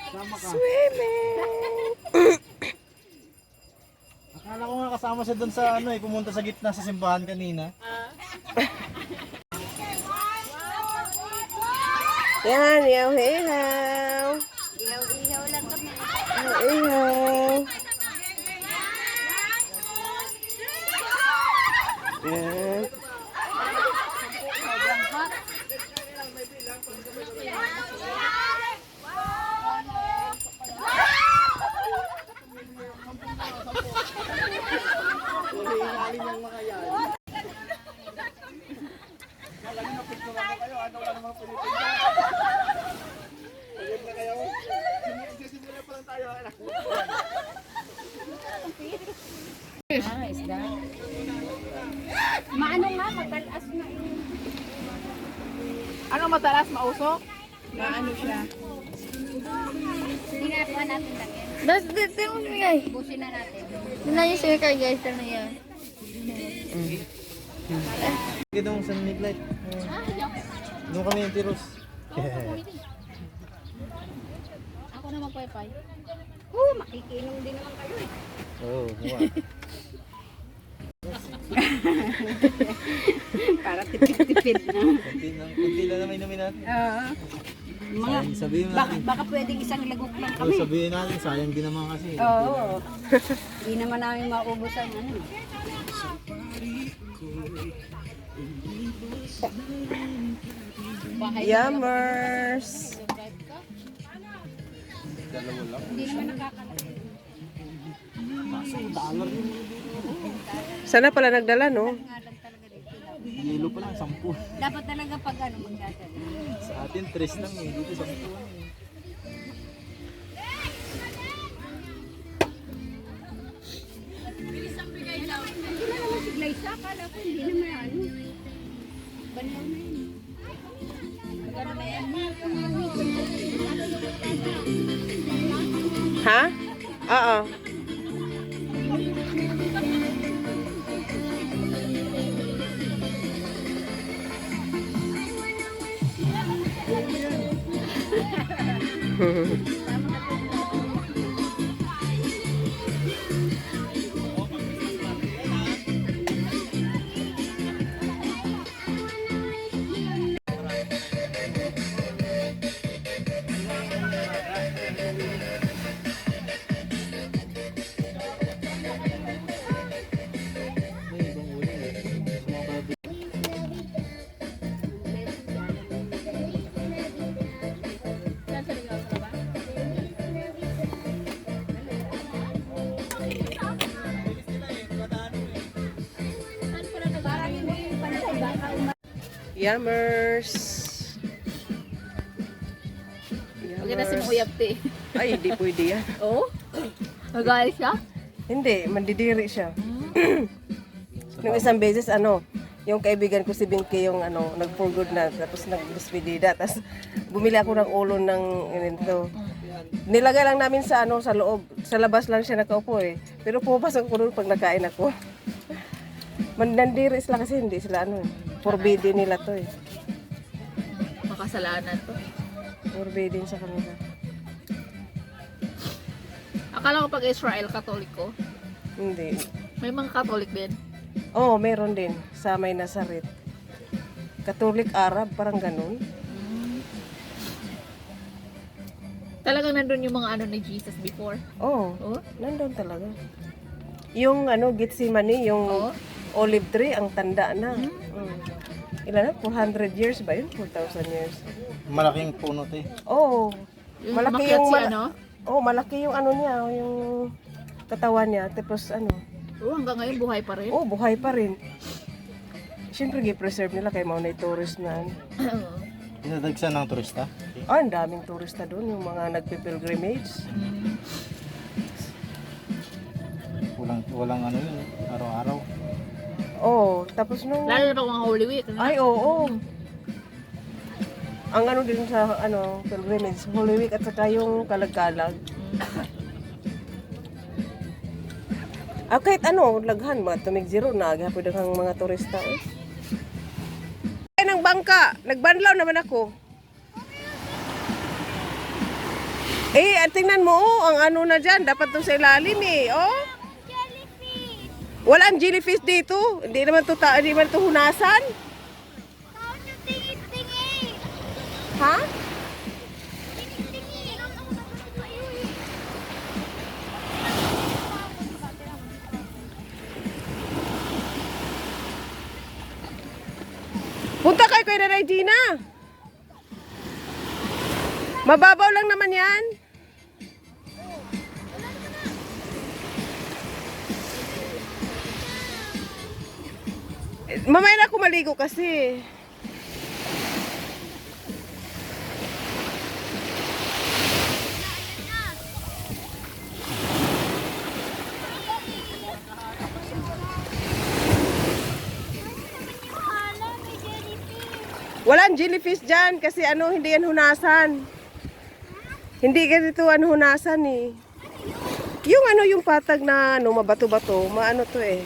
Swimming! Akala ko nga kasama siya doon sa ano pumunta sa gitna sa simbahan kanina. Yan, ihaw-ihaw. Ihaw-ihaw lang kami. Ihaw-ihaw. Yan. Isda. Maano nga, matalas na yun. Ano matalas, mausok? Maano siya? Ginagawa natin lang yan. Bas, dito mo guys. Busin na natin. Tignan niyo sila kay guys, ano yan. Sige doon sa midnight. Doon kami yung tiros. Ako na magpaypay. Makikinom din naman kayo eh. Oo, Para tipid-tipid na. Kunti lang naman inumin natin. Mga, Sabihin natin. baka pwedeng isang lagok lang Oo, kami. sabihin natin, sayang din naman kasi. Oo. Hindi naman namin maubos ang ano. Yummers! Dalawa lang. Hindi naman nakakalat. Sana pala nagdala, no? Nga lang talaga dito. Yelo pa lang, 10. Dapat talaga pag ano magdadala. Sa atin, 3 lang eh. Dito 10. Hindi na naman si Glyza. Akala ko hindi naman ano. Banlaw na yun. Magano na yan. Ha? Oo. May ibang uli eh. Sumababi. Yummers! Huwag na si Muyab, te. Ay, hindi pwede yan. Oo? Nagalit siya? Hindi, mandidiri siya. Nung isang beses, yung kaibigan ko si Binky yung nag-for good na, tapos nag-despedida, tapos bumili ako ng ulo ng ganito. Nilagay lang namin sa sa loob, sa labas lang siya nakaupo eh. Pero pumapasok ko doon pag nakain ako. Mandandiri sila kasi hindi sila forbidden nila to eh. Makasalanan to. Forbidden sa kanila. Akala ko pag Israel, Katoliko. Hindi. May mga Katolik din. Oo, meron din sa May Nazaret. Catholic Arab, parang ganun. Talagang nandun yung mga ano ni Jesus before. Oo, Oh? nandun talaga. Yung Gethsemane, yung Oo. olive tree, ang tanda na. Ilan na? 400 years ba yun? 4,000 years. Malaking puno to eh. Oo. Yung Malaki umakyat yung si malaki yung niya, yung katawan niya. Tapos hanggang ngayon buhay pa rin. buhay pa rin. Siyempre, gi-preserve nila kay mga tourist na. Dinadagsan ng turista. Ang daming turista doon, yung mga nagpe-pilgrimage. Walang ano yun, araw-araw. Oo, tapos nung... Lalo na pag mga Holy Week. Ay, oo. Ang din sa pilgrimage, Holy Week at saka yung kalag-kalag. Kahit laghan, mga tumig zero na, hapon ang mga turista. Ay, ng bangka, nagbanlaw naman ako. Tingnan mo, ang ano na dyan, dapat to sa ilalim eh, oh. Jellyfish! Walang jellyfish dito. Hindi naman to hunasan. Saan yung tingin-tingin? Ha? Tingin-tingin! Punta kay Kuya Nanay Gina. Mababaw lang naman yan. Mamaya na ako maligo kasi. Hala, may jellyfish! Walang jellyfish dyan kasi ano, hindi yan hunasan. Hindi ganito hunasan eh. Yung ano, yung patag na ano, mabato-bato, maano to eh.